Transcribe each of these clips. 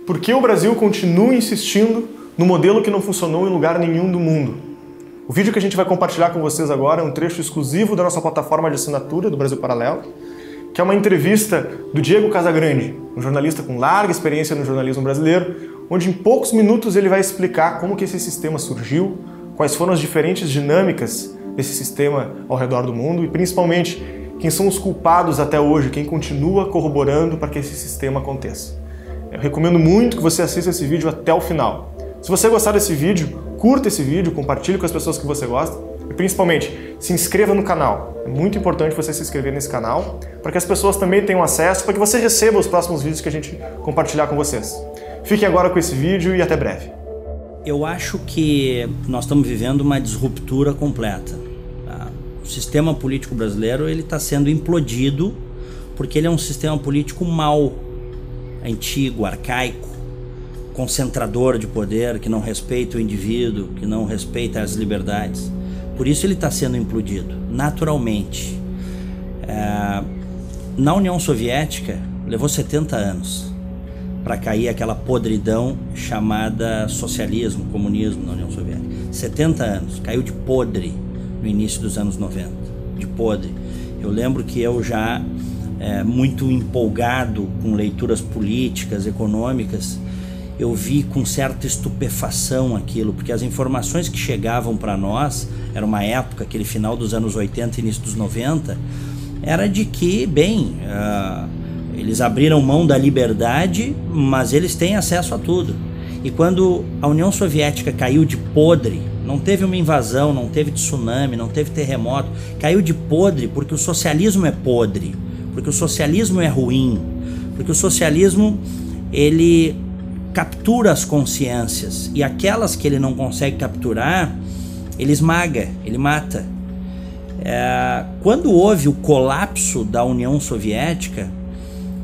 Por que o Brasil continua insistindo no modelo que não funcionou em lugar nenhum do mundo? O vídeo que a gente vai compartilhar com vocês agora é um trecho exclusivo da nossa plataforma de assinatura do Brasil Paralelo, que é uma entrevista do Diego Casagrande, um jornalista com larga experiência no jornalismo brasileiro, onde em poucos minutos ele vai explicar como que esse sistema surgiu, quais foram as diferentes dinâmicas desse sistema ao redor do mundo e, principalmente, quem são os culpados até hoje, quem continua corroborando para que esse sistema aconteça. Eu recomendo muito que você assista esse vídeo até o final. Se você gostar desse vídeo, curta esse vídeo, compartilhe com as pessoas que você gosta e, principalmente, se inscreva no canal. É muito importante você se inscrever nesse canal para que as pessoas também tenham acesso, para que você receba os próximos vídeos que a gente compartilhar com vocês. Fiquem agora com esse vídeo e até breve. Eu acho que nós estamos vivendo uma disruptura completa. O sistema político brasileiro está sendo implodido porque ele é um sistema político mau, antigo, arcaico, concentrador de poder, que não respeita o indivíduo, que não respeita as liberdades. Por isso ele está sendo implodido, naturalmente. Na União Soviética, levou 70 anos para cair aquela podridão chamada socialismo, comunismo na União Soviética. 70 anos, caiu de podre no início dos anos 90, de podre. Eu lembro que eu já, muito empolgado com leituras políticas, econômicas, eu vi com certa estupefação aquilo, porque as informações que chegavam para nós, era uma época, aquele final dos anos 80 início dos 90, era de que, bem, eles abriram mão da liberdade, mas eles têm acesso a tudo. E quando a União Soviética caiu de podre, não teve uma invasão, não teve tsunami, não teve terremoto, caiu de podre porque o socialismo é podre, porque o socialismo é ruim, porque o socialismo, ele captura as consciências, e aquelas que ele não consegue capturar, ele esmaga, ele mata. Quando houve o colapso da União Soviética,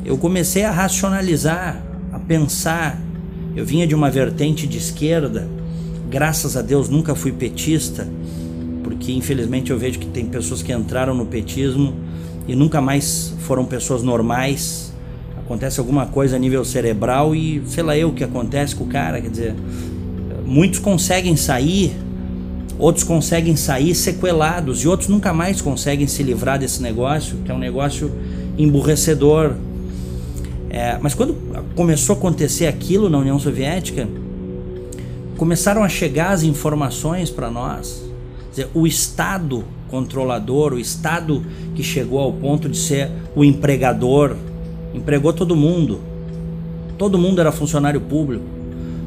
eu comecei a racionalizar, a pensar. Eu vinha de uma vertente de esquerda, graças a Deus nunca fui petista, porque infelizmente eu vejo que tem pessoas que entraram no petismo e nunca mais foram pessoas normais. Acontece alguma coisa a nível cerebral e sei lá eu o que acontece com o cara, quer dizer, muitos conseguem sair, outros conseguem sair sequelados e outros nunca mais conseguem se livrar desse negócio, que é um negócio emburrecedor. Mas quando começou a acontecer aquilo na União Soviética, começaram a chegar as informações para nós. Quer dizer, o Estado controlador, o Estado que chegou ao ponto de ser o empregador, empregou todo mundo era funcionário público.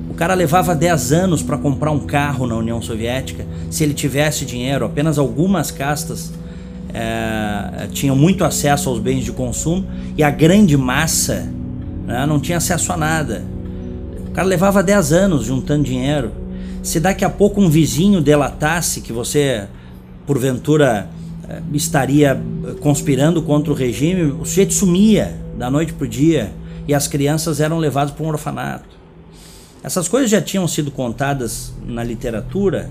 O cara levava 10 anos para comprar um carro na União Soviética, se ele tivesse dinheiro. Apenas algumas castas tinham muito acesso aos bens de consumo e a grande massa, não tinha acesso a nada. O cara levava 10 anos juntando dinheiro. Se daqui a pouco um vizinho delatasse que você, porventura, estaria conspirando contra o regime, o sujeito sumia da noite para o dia e as crianças eram levadas para um orfanato. Essas coisas já tinham sido contadas na literatura.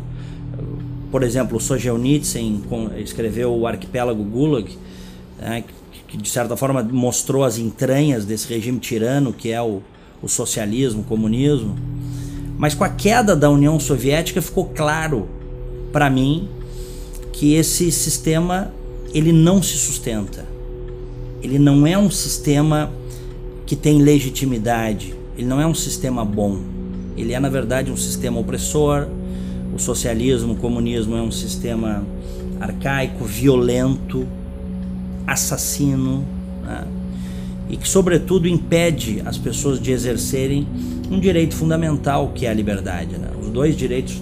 Por exemplo, o Solzhenitsyn escreveu o Arquipélago Gulag, que de certa forma mostrou as entranhas desse regime tirano que é o socialismo, o comunismo. Mas com a queda da União Soviética ficou claro para mim que esse sistema, ele não se sustenta. Ele não é um sistema que tem legitimidade, ele não é um sistema bom. Ele é, na verdade, um sistema opressor. O socialismo, o comunismo é um sistema arcaico, violento, assassino, e que, sobretudo, impede as pessoas de exercerem um direito fundamental, que é a liberdade. Os dois direitos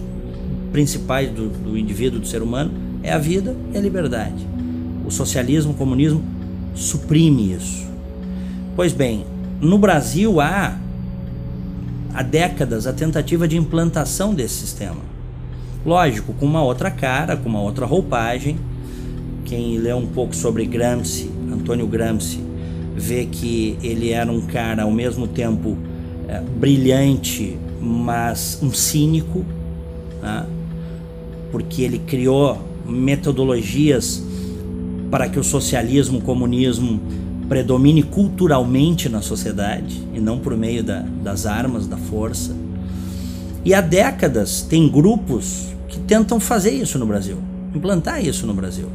principais do indivíduo, do ser humano, é a vida e a liberdade. O socialismo, o comunismo suprime isso. Pois bem, no Brasil há décadas a tentativa de implantação desse sistema. Lógico, com uma outra cara, com uma outra roupagem. Quem lê um pouco sobre Gramsci, Antônio Gramsci, vê que ele era um cara ao mesmo tempo brilhante, mas um cínico, porque ele criou metodologias para que o socialismo, o comunismo predomine culturalmente na sociedade e não por meio das armas, da força. E há décadas tem grupos que tentam fazer isso no Brasil, implantar isso no Brasil,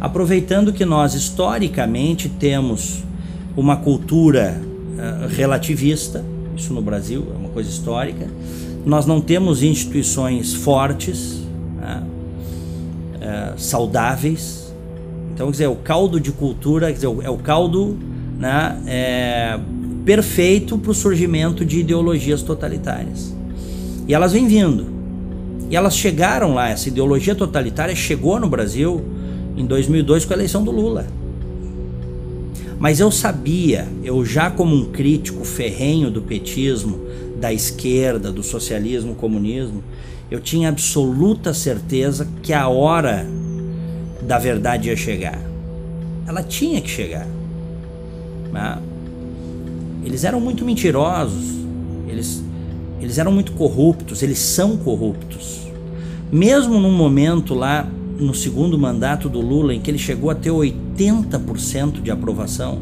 aproveitando que nós historicamente temos uma cultura relativista. Isso no Brasil é uma coisa histórica. Nós não temos instituições fortes, saudáveis. Então, quer dizer, o caldo de cultura, quer dizer, é o caldo, né, perfeito para o surgimento de ideologias totalitárias. E elas vêm vindo. E elas chegaram lá, essa ideologia totalitária chegou no Brasil em 2002 com a eleição do Lula. Mas eu sabia, eu já como um crítico ferrenho do petismo, da esquerda, do socialismo, comunismo, eu tinha absoluta certeza que a hora da verdade ia chegar. Ela tinha que chegar. Né? Eles eram muito mentirosos, eles eram muito corruptos, eles são corruptos. Mesmo num momento lá, no segundo mandato do Lula, em que ele chegou a ter 80% de aprovação,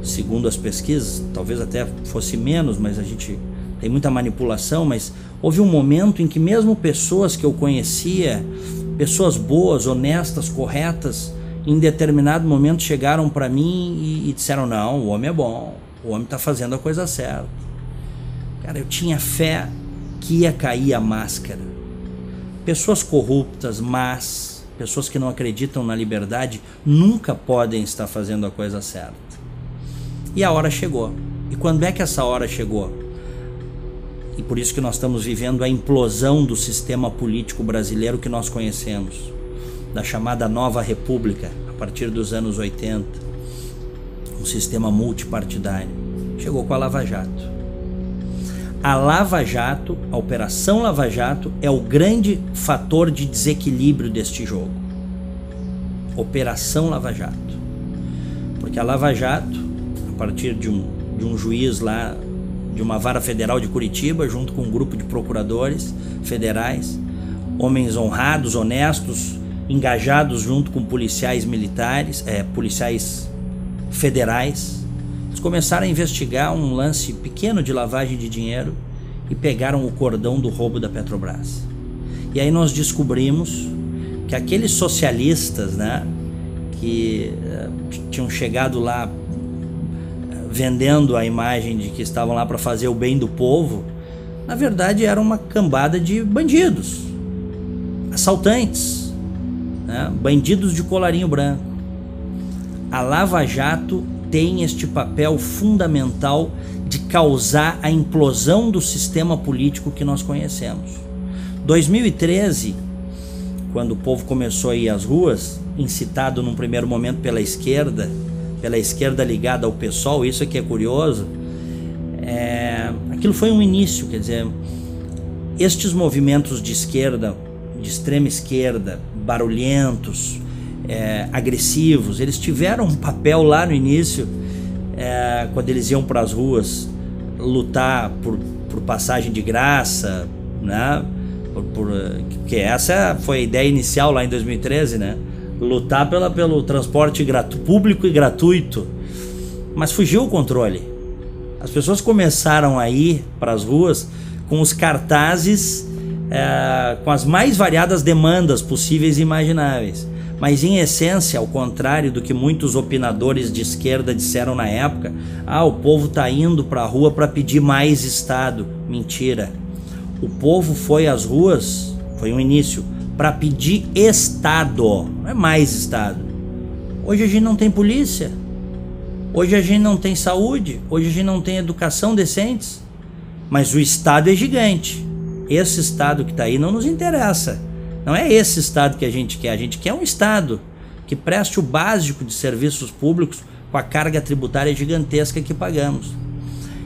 segundo as pesquisas, talvez até fosse menos, mas a gente tem muita manipulação, mas houve um momento em que mesmo pessoas que eu conhecia, pessoas boas, honestas, corretas, em determinado momento chegaram para mim e disseram: não, o homem é bom, o homem está fazendo a coisa certa. Cara, eu tinha fé que ia cair a máscara. Pessoas corruptas, más, pessoas que não acreditam na liberdade, nunca podem estar fazendo a coisa certa. E a hora chegou. E quando é que essa hora chegou? E por isso que nós estamos vivendo a implosão do sistema político brasileiro que nós conhecemos, da chamada Nova República, a partir dos anos 80, um sistema multipartidário. Chegou com a Lava Jato. A Lava Jato, a Operação Lava Jato, é o grande fator de desequilíbrio deste jogo. Operação Lava Jato. Porque a Lava Jato, a partir de um juiz lá, de uma vara federal de Curitiba, junto com um grupo de procuradores federais, homens honrados, honestos, engajados junto com policiais militares, policiais federais, eles começaram a investigar um lance pequeno de lavagem de dinheiro e pegaram o cordão do roubo da Petrobras. E aí nós descobrimos que aqueles socialistas, né, que tinham chegado lá vendendo a imagem de que estavam lá para fazer o bem do povo, na verdade era uma cambada de bandidos, assaltantes, né, bandidos de colarinho branco. A Lava Jato tem este papel fundamental de causar a implosão do sistema político que nós conhecemos. 2013, quando o povo começou a ir às ruas, incitado num primeiro momento pela esquerda ligada ao PSOL, isso aqui é curioso, aquilo foi um início, quer dizer, estes movimentos de esquerda, de extrema esquerda, barulhentos, agressivos, eles tiveram um papel lá no início, quando eles iam para as ruas lutar por passagem de graça, né? Porque essa foi a ideia inicial lá em 2013, né? Lutar pelo transporte público e gratuito, mas fugiu o controle. As pessoas começaram a ir para as ruas com os cartazes, com as mais variadas demandas possíveis e imagináveis. Mas em essência, ao contrário do que muitos opinadores de esquerda disseram na época, o povo está indo para a rua para pedir mais Estado. Mentira. O povo foi às ruas, foi um início, para pedir Estado, não é mais Estado. Hoje a gente não tem polícia, hoje a gente não tem saúde, hoje a gente não tem educação decentes, mas o Estado é gigante. Esse Estado que está aí não nos interessa. Não é esse Estado que a gente quer um Estado que preste o básico de serviços públicos com a carga tributária gigantesca que pagamos.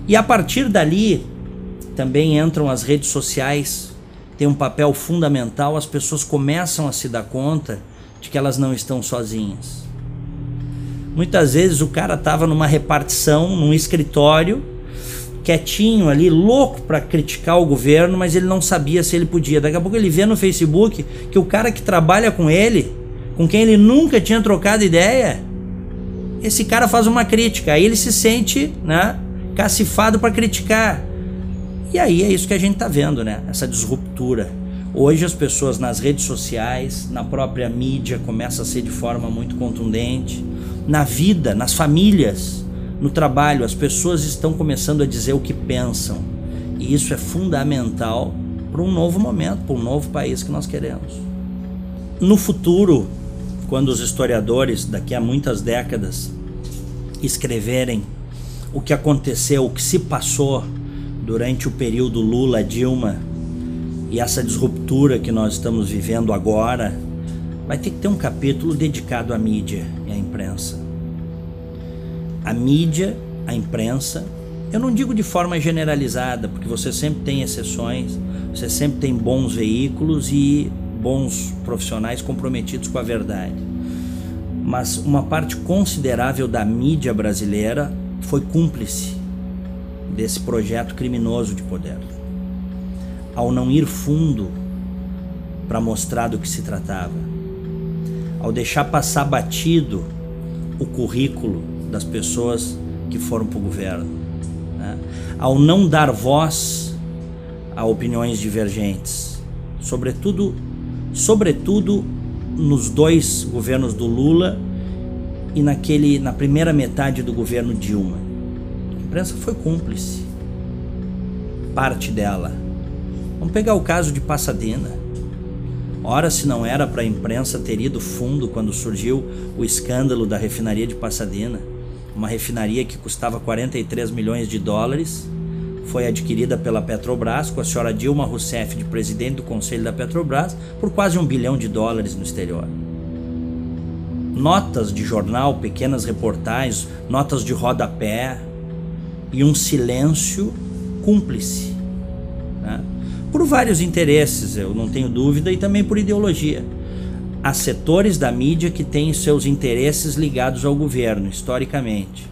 E a partir dali também entram as redes sociais, tem um papel fundamental, as pessoas começam a se dar conta de que elas não estão sozinhas. Muitas vezes o cara estava numa repartição, num escritório, quietinho ali, louco para criticar o governo, mas ele não sabia se ele podia. Daqui a pouco ele vê no Facebook que o cara que trabalha com ele, com quem ele nunca tinha trocado ideia, esse cara faz uma crítica, aí ele se sente, né, cacifado para criticar. E aí é isso que a gente está vendo, né? Essa disruptura. Hoje as pessoas nas redes sociais, na própria mídia, começa a ser de forma muito contundente. Na vida, nas famílias, no trabalho, as pessoas estão começando a dizer o que pensam. E isso é fundamental para um novo momento, para um novo país que nós queremos. No futuro, quando os historiadores, daqui a muitas décadas, escreverem o que aconteceu, o que se passou durante o período Lula-Dilma e essa disruptura que nós estamos vivendo agora, vai ter que ter um capítulo dedicado à mídia e à imprensa. A mídia, a imprensa, eu não digo de forma generalizada, porque você sempre tem exceções, você sempre tem bons veículos e bons profissionais comprometidos com a verdade. Mas uma parte considerável da mídia brasileira foi cúmplice desse projeto criminoso de poder, ao não ir fundo para mostrar do que se tratava, ao deixar passar batido o currículo das pessoas que foram para o governo, né? Ao não dar voz a opiniões divergentes, sobretudo nos dois governos do Lula e na primeira metade do governo Dilma. A imprensa foi cúmplice, parte dela. Vamos pegar o caso de Pasadena. Ora, se não era para a imprensa ter ido fundo quando surgiu o escândalo da refinaria de Pasadena, uma refinaria que custava 43 milhões de dólares, foi adquirida pela Petrobras, com a senhora Dilma Rousseff de presidente do conselho da Petrobras, por quase $1 bilhão no exterior. Notas de jornal, pequenas reportagens, notas de rodapé e um silêncio cúmplice, né? Por vários interesses, eu não tenho dúvida, e também por ideologia. Há setores da mídia que têm seus interesses ligados ao governo, historicamente.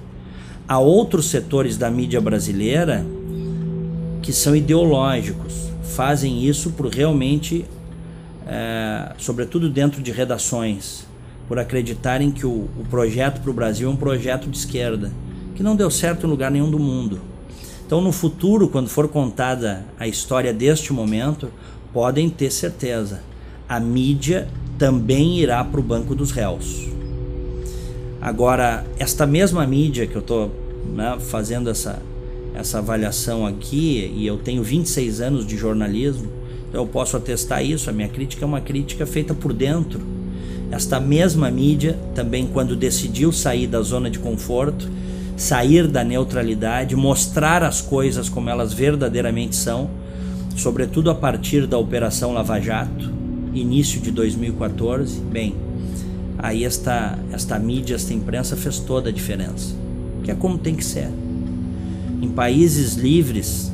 Há outros setores da mídia brasileira que são ideológicos, fazem isso por realmente, sobretudo dentro de redações, por acreditarem que o projeto para o Brasil é um projeto de esquerda, que não deu certo em lugar nenhum do mundo. Então, no futuro, quando for contada a história deste momento, podem ter certeza, a mídia também irá para o banco dos réus. Agora, esta mesma mídia que eu estou, né, fazendo essa avaliação aqui, e eu tenho 26 anos de jornalismo, então eu posso atestar isso, a minha crítica é uma crítica feita por dentro. Esta mesma mídia também, quando decidiu sair da zona de conforto, sair da neutralidade, mostrar as coisas como elas verdadeiramente são, sobretudo a partir da Operação Lava Jato, início de 2014, bem, aí esta mídia, esta imprensa fez toda a diferença, que é como tem que ser. Em países livres,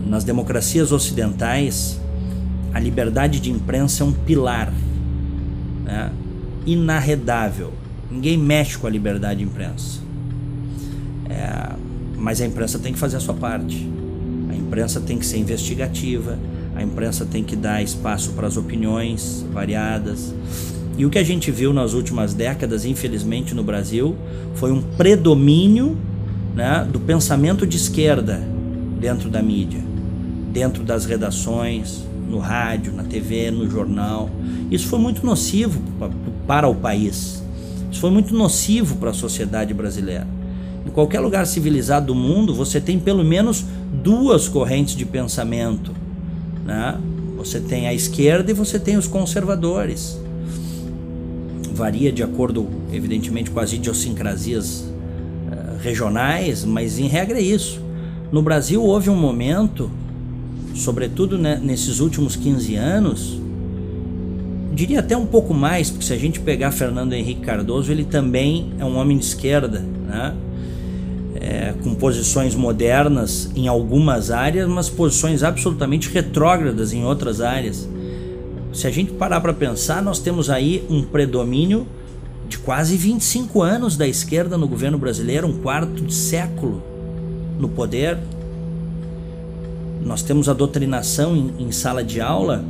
nas democracias ocidentais, a liberdade de imprensa é um pilar, né, inarredável. Ninguém mexe com a liberdade de imprensa. Mas a imprensa tem que fazer a sua parte. A imprensa tem que ser investigativa, a imprensa tem que dar espaço para as opiniões variadas. E o que a gente viu nas últimas décadas, infelizmente no Brasil, foi um predomínio, né, do pensamento de esquerda dentro da mídia, dentro das redações, no rádio, na TV, no jornal. Isso foi muito nocivo para o país. Isso foi muito nocivo para a sociedade brasileira. Em qualquer lugar civilizado do mundo, você tem pelo menos duas correntes de pensamento, né? Você tem a esquerda e você tem os conservadores. Varia de acordo, evidentemente, com as idiosincrasias regionais, mas em regra é isso. No Brasil houve um momento, sobretudo, né, nesses últimos 15 anos, diria até um pouco mais, porque se a gente pegar Fernando Henrique Cardoso, ele também é um homem de esquerda, né? Com posições modernas em algumas áreas, mas posições absolutamente retrógradas em outras áreas. Se a gente parar para pensar, nós temos aí um predomínio de quase 25 anos da esquerda no governo brasileiro, um quarto de século no poder. Nós temos a doutrinação em sala de aula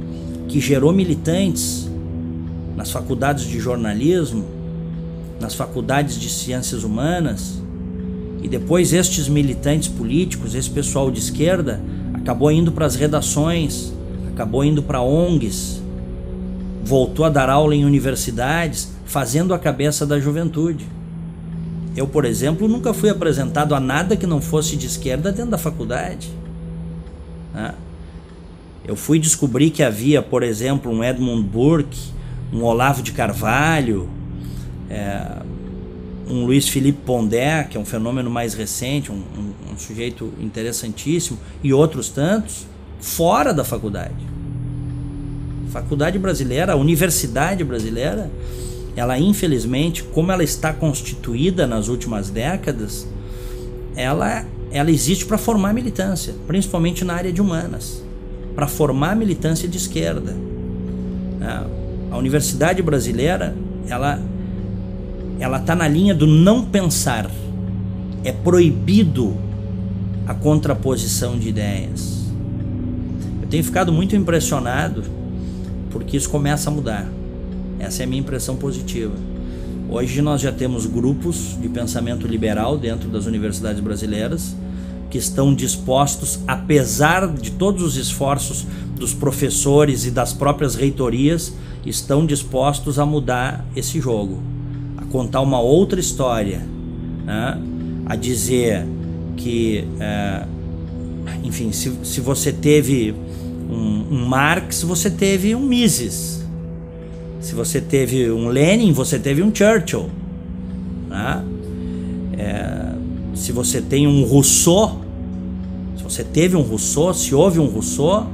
que gerou militantes nas faculdades de jornalismo, nas faculdades de ciências humanas, e depois estes militantes políticos, esse pessoal de esquerda, acabou indo para as redações, acabou indo para ONGs, voltou a dar aula em universidades, fazendo a cabeça da juventude. Eu, por exemplo, nunca fui apresentado a nada que não fosse de esquerda dentro da faculdade. Eu fui descobrir que havia, por exemplo, um Edmund Burke, um Olavo de Carvalho, um Luiz Felipe Pondé, que é um fenômeno mais recente, um sujeito interessantíssimo, e outros tantos, fora da faculdade. A faculdade brasileira, a universidade brasileira, ela infelizmente, como ela está constituída nas últimas décadas, ela existe para formar militância, principalmente na área de humanas, para formar militância de esquerda. A universidade brasileira, ela está na linha do não pensar. É proibido a contraposição de ideias. Eu tenho ficado muito impressionado porque isso começa a mudar. Essa é a minha impressão positiva. Hoje nós já temos grupos de pensamento liberal dentro das universidades brasileiras que estão dispostos, apesar de todos os esforços dos professores e das próprias reitorias, estão dispostos a mudar esse jogo, a contar uma outra história, né? A dizer que, enfim, se você teve um Marx, você teve um Mises. Se você teve um Lenin, você teve um Churchill, né? Se você tem um Rousseau, se você teve um Rousseau, se houve um Rousseau,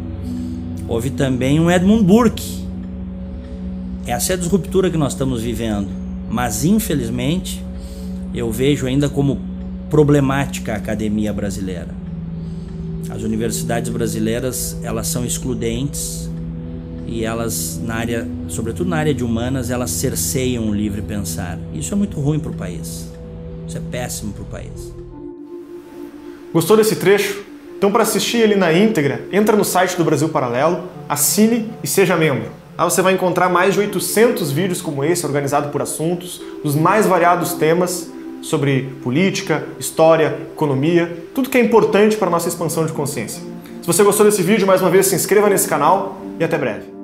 houve também um Edmund Burke. Essa é a disruptura que nós estamos vivendo, mas infelizmente eu vejo ainda como problemática a academia brasileira. As universidades brasileiras, elas são excludentes e elas, sobretudo na área de humanas, elas cerceiam o livre pensar. Isso é muito ruim para o país. Isso é péssimo para o país. Gostou desse trecho? Então, para assistir ele na íntegra, entra no site do Brasil Paralelo, assine e seja membro. Lá você vai encontrar mais de 800 vídeos como esse, organizado por assuntos, dos mais variados temas sobre política, história, economia, tudo que é importante para a nossa expansão de consciência. Se você gostou desse vídeo, mais uma vez se inscreva nesse canal e até breve.